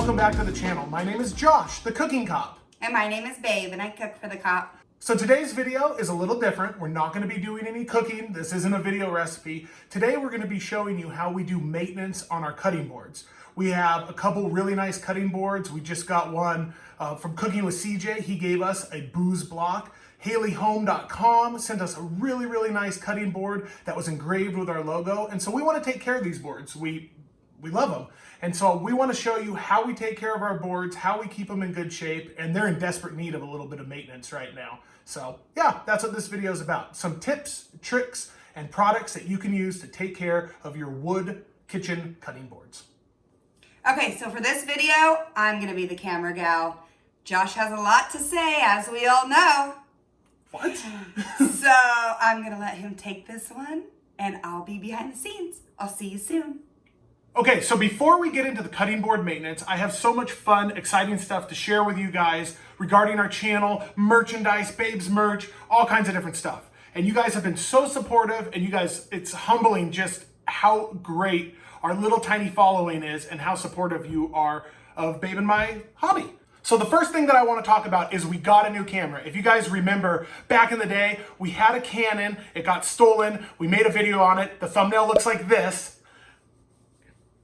welcome back to the channel. My name is Josh, the cooking cop. And my name is Babe, and I cook for the cop. So today's video is a little different. We're not going to be doing any cooking. This isn't a video recipe. Today we're going to be showing you how we do maintenance on our cutting boards. We have a couple really nice cutting boards. We just got one from Cooking with CJ. He gave us a booze block. HaleyHome.com sent us a really nice cutting board that was engraved with our logo. And so we want to take care of these boards. We love them. And so we want to show you how we take care of our boards, how we keep them in good shape, and they're in desperate need of a little bit of maintenance right now. So yeah, that's what this video is about. Some tips, tricks, and products that you can use to take care of your wood kitchen cutting boards. Okay, so for this video, I'm going to be the camera gal. Josh has a lot to say, as we all know. What? So I'm going to let him take this one, and I'll be behind the scenes. I'll see you soon. Okay, so before we get into the cutting board maintenance, I have so much fun, exciting stuff to share with you guys regarding our channel, merchandise, Babe's merch, all kinds of different stuff. And you guys have been so supportive, and you guys, it's humbling just how great our little tiny following is and how supportive you are of Babe and my hobby. So the first thing that I want to talk about is we got a new camera. If you guys remember, back in the day, we had a Canon, it got stolen, we made a video on it, the thumbnail looks like this.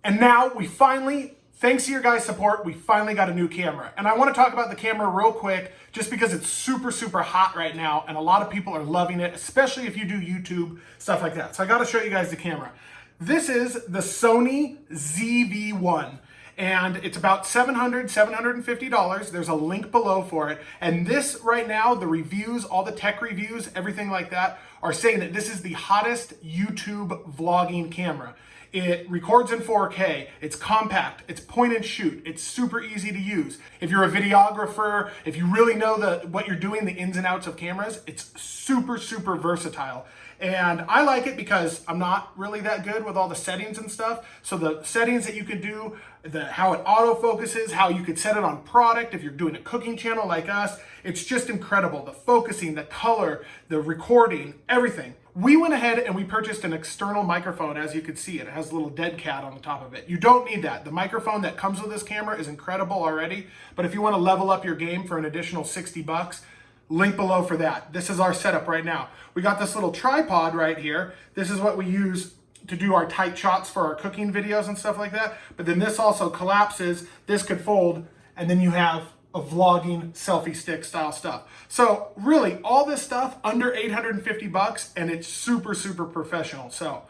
And now we finally, thanks to your guys' support, we finally got a new camera. And I want to talk about the camera real quick, just because it's super hot right now, and a lot of people are loving it, especially if you do YouTube, stuff like that. So I got to show you guys the camera. This is the Sony ZV-1, and it's about $750. There's a link below for it. And this right now, the reviews, all the tech reviews, everything like that, are saying that this is the hottest YouTube vlogging camera. It records in 4K, it's compact, it's point and shoot, it's super easy to use. If you're a videographer, if you really know what you're doing, the ins and outs of cameras, it's super versatile. And I like it because I'm not really that good with all the settings and stuff. So the settings that you can do, how it autofocuses, how you could set it on product if you're doing a cooking channel like us, it's just incredible. The focusing, the color, the recording, everything. We went ahead and we purchased an external microphone. As you can see, it has a little dead cat on the top of it. You don't need that. The microphone that comes with this camera is incredible already, but if you want to level up your game for an additional 60 bucks, link below for that. This is our setup right now. We got this little tripod right here. This is what we use to do our tight shots for our cooking videos and stuff like that. But then this also collapses. This could fold, and then you have a vlogging selfie stick style stuff. So really, all this stuff under 850 bucks, and it's super professional. So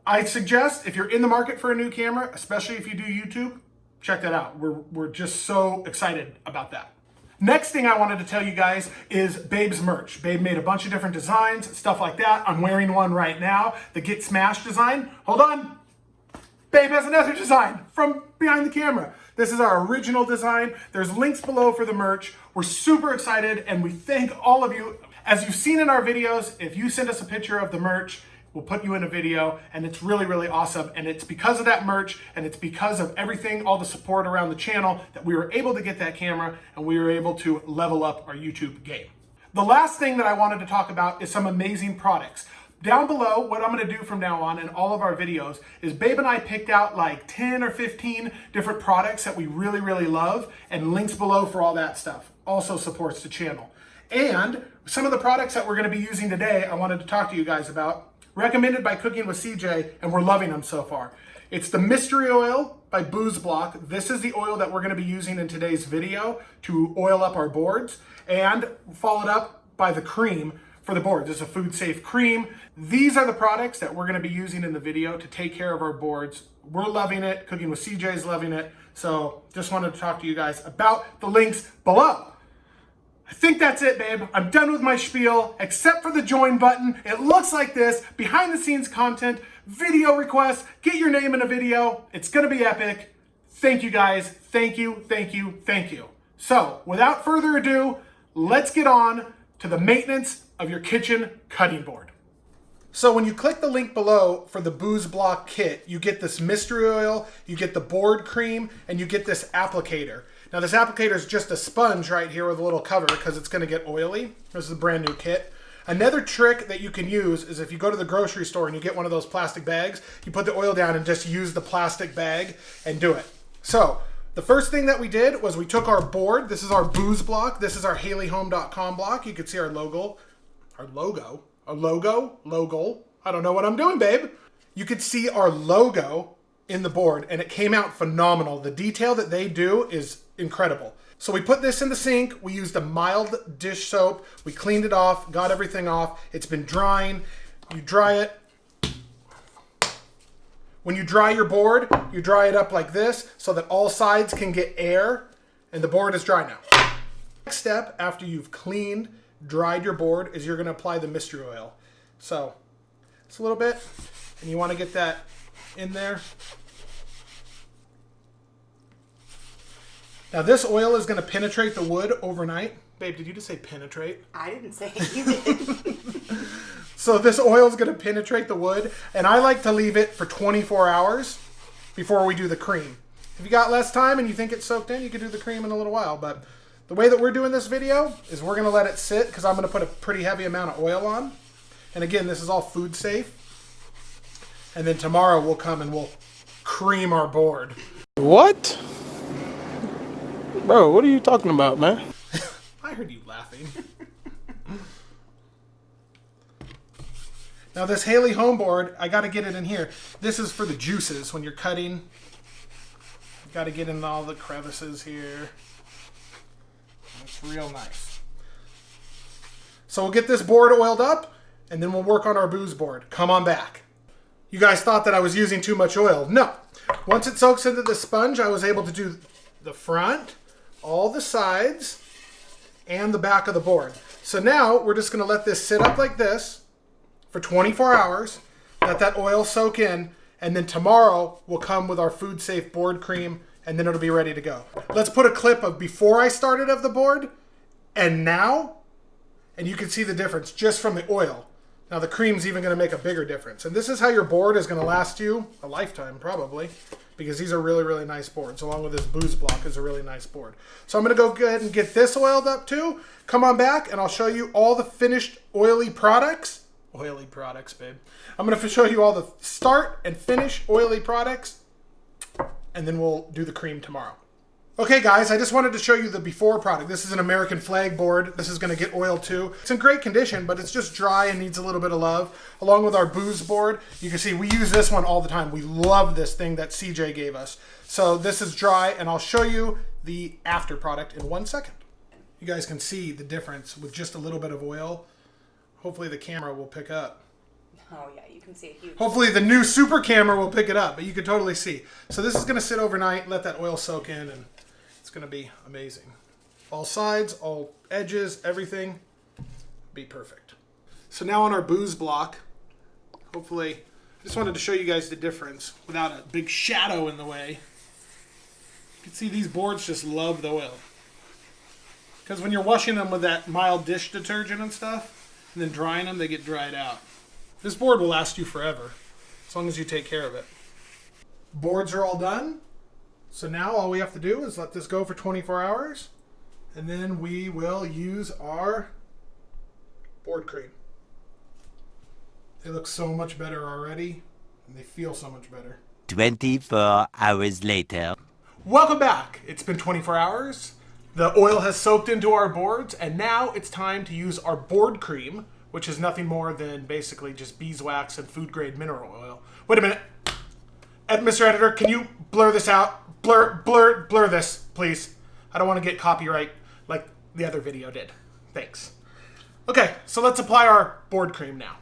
I suggest if you're in the market for a new camera, especially if you do YouTube, check that out. We're just so excited about that. Next thing I wanted to tell you guys is Babe's merch. Babe made a bunch of different designs, stuff like that. I'm wearing one right now, the Get Smashed design. Hold on. Babe has another design from behind the camera. This is our original design. There's links below for the merch. We're super excited, and we thank all of you. As you've seen in our videos, if you send us a picture of the merch, we'll put you in a video, and it's really awesome. And it's because of that merch, and it's because of everything, all the support around the channel, that we were able to get that camera, and we were able to level up our YouTube game. The last thing that I wanted to talk about is some amazing products. Down below, what I'm going to do from now on in all of our videos is Babe and I picked out like 10 or 15 different products that we really love, and links below for all that stuff. Also supports the channel. And some of the products that we're going to be using today, I wanted to talk to you guys about, recommended by Cooking with CJ, and we're loving them so far. It's the Mystery Oil by Booze Block. This is the oil that we're going to be using in today's video to oil up our boards, and followed up by the cream for the boards. It's a food safe cream. These are the products that we're going to be using in the video to take care of our boards. We're loving it. Cooking with CJ is loving it. So just wanted to talk to you guys about the links below. I think that's it, Babe. I'm done with my spiel, except for the join button. It looks like this: behind the scenes content, video requests, get your name in a video. It's gonna be epic. Thank you guys. Thank you. So without further ado, let's get on to the maintenance of your kitchen cutting board. So when you click the link below for the Booze Block kit, you get this mystery oil, you get the board cream, and you get this applicator. Now this applicator is just a sponge right here with a little cover because it's going to get oily. This is a brand new kit. Another trick that you can use is if you go to the grocery store and you get one of those plastic bags, you put the oil down and just use the plastic bag and do it. So The first thing that we did was we took our board. This is our booze block. This is our HaleyHome.com block. You can see our logo. I don't know what I'm doing, babe. You could see our logo in the board, and it came out phenomenal. The detail that they do is incredible. So we put this in the sink. We used a mild dish soap. We cleaned it off, got everything off. It's been drying. You dry it. When you dry your board, you dry it up like this so that all sides can get air, and the board is dry now. Next step, after you've cleaned, dried your board, is you're going to apply the mystery oil. So it's a little bit, and you want to get that in there. Now this oil is going to penetrate the wood overnight. Babe, did you just say penetrate? I didn't say you did. So this oil is going to penetrate the wood, and I like to leave it for 24 hours before we do the cream. If you got less time and you think it's soaked in, you could do the cream in a little while. But the way that we're doing this video is we're going to let it sit because I'm going to put a pretty heavy amount of oil on. And again, this is all food safe. And then tomorrow we'll come and we'll cream our board. What? Bro, what are you talking about, man? I heard you laughing. Now this Haley Home board, I got to get it in here. This is for the juices when you're cutting. You got to get in all the crevices here. It's real nice. So we'll get this board oiled up, and then we'll work on our booze board. Come on back. You guys thought that I was using too much oil. No. Once it soaks into the sponge, I was able to do the front, all the sides, and the back of the board. So now we're just going to let this sit up like this for 24 hours, let that oil soak in, and then tomorrow we'll come with our food safe board cream, and then it'll be ready to go. Let's put a clip of before I started of the board and now, and you can see the difference just from the oil. Now the cream's even going to make a bigger difference. And this is how your board is going to last you a lifetime probably, because these are really, really nice boards, along with this booze block is a really nice board. So I'm going to go ahead and get this oiled up too. Come on back and I'll show you all the finished oily products. Oily products, babe. I'm going to show you all the start and finish oily products, and then we'll do the cream tomorrow. Okay guys, I just wanted to show you the before product. This is an American flag board. This is going to get oiled too. It's in great condition, but it's just dry and needs a little bit of love. Along with our booze board, you can see we use this one all the time. We love this thing that CJ gave us. So this is dry, and I'll show you the after product in 1 second. You guys can see the difference with just a little bit of oil. Hopefully the camera will pick up. Oh yeah, you can see it huge. Hopefully the new super camera will pick it up, but you can totally see. So this is going to sit overnight, let that oil soak in, and it's going to be amazing. All sides, all edges, everything be perfect. So now on our booze block, hopefully, I just wanted to show you guys the difference without a big shadow in the way. You can see these boards just love the oil. Because when you're washing them with that mild dish detergent and stuff, and then drying them, they get dried out. This board will last you forever, as long as you take care of it. Boards are all done. So now all we have to do is let this go for 24 hours, and then we will use our board cream. They look so much better already, and they feel so much better. 24 hours later. Welcome back. It's been 24 hours. The oil has soaked into our boards, and now it's time to use our board cream, which is nothing more than basically just beeswax and food-grade mineral oil. Wait a minute. Mr. Editor, can you blur this out? Blur this, please. I don't want to get copyright like the other video did. Thanks. Okay, so let's apply our board cream now.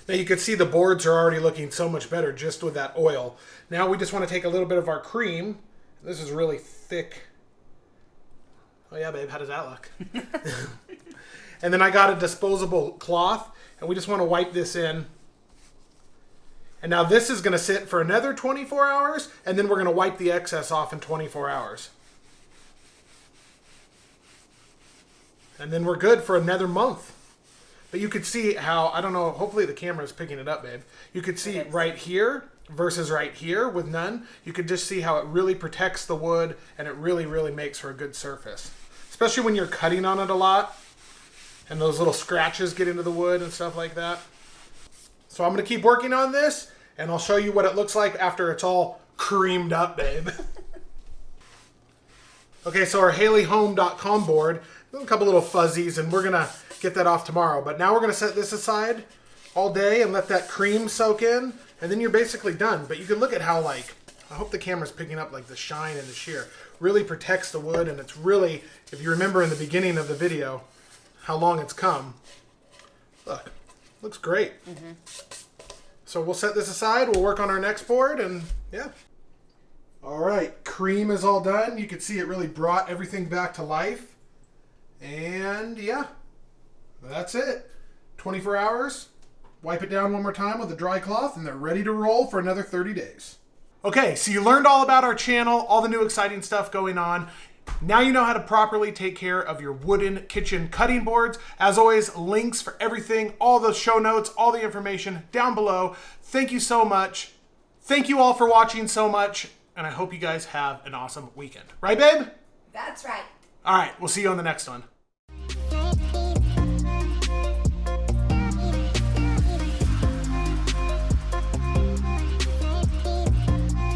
Now you can see the boards are already looking so much better just with that oil. Now we just want to take a little bit of our cream. This is really thick. Oh yeah, babe, how does that look? And then I got a disposable cloth, and we just want to wipe this in. And now this is going to sit for another 24 hours, and then we're going to wipe the excess off in 24 hours. And then we're good for another month. But you could see how, I don't know, hopefully the camera is picking it up, babe. You could see right here versus right here with none. You could just see how it really protects the wood, and it really, really makes for a good surface. Especially when you're cutting on it a lot, and those little scratches get into the wood and stuff like that. So I'm going to keep working on this, and I'll show you what it looks like after it's all creamed up, babe. Okay, so our HaleyHome.com board, a couple little fuzzies, and we're gonna get that off tomorrow. But now we're gonna set this aside all day and let that cream soak in, and then you're basically done. But you can look at how, like, I hope the camera's picking up like the shine and the sheer. Really protects the wood, and it's really, if you remember in the beginning of the video, how long it's come. Look, looks great. So we'll set this aside, we'll work on our next board, and yeah. All right, cream is all done. You can see it really brought everything back to life. And yeah, that's it. 24 hours, wipe it down one more time with a dry cloth, and they're ready to roll for another 30 days. Okay, so you learned all about our channel, all the new exciting stuff going on. Now you know how to properly take care of your wooden kitchen cutting boards. As always, links for everything, all the show notes, all the information down below. Thank you so much. Thank you all for watching so much, and I hope you guys have an awesome weekend. Right, babe? That's right. All right, we'll see you on the next one.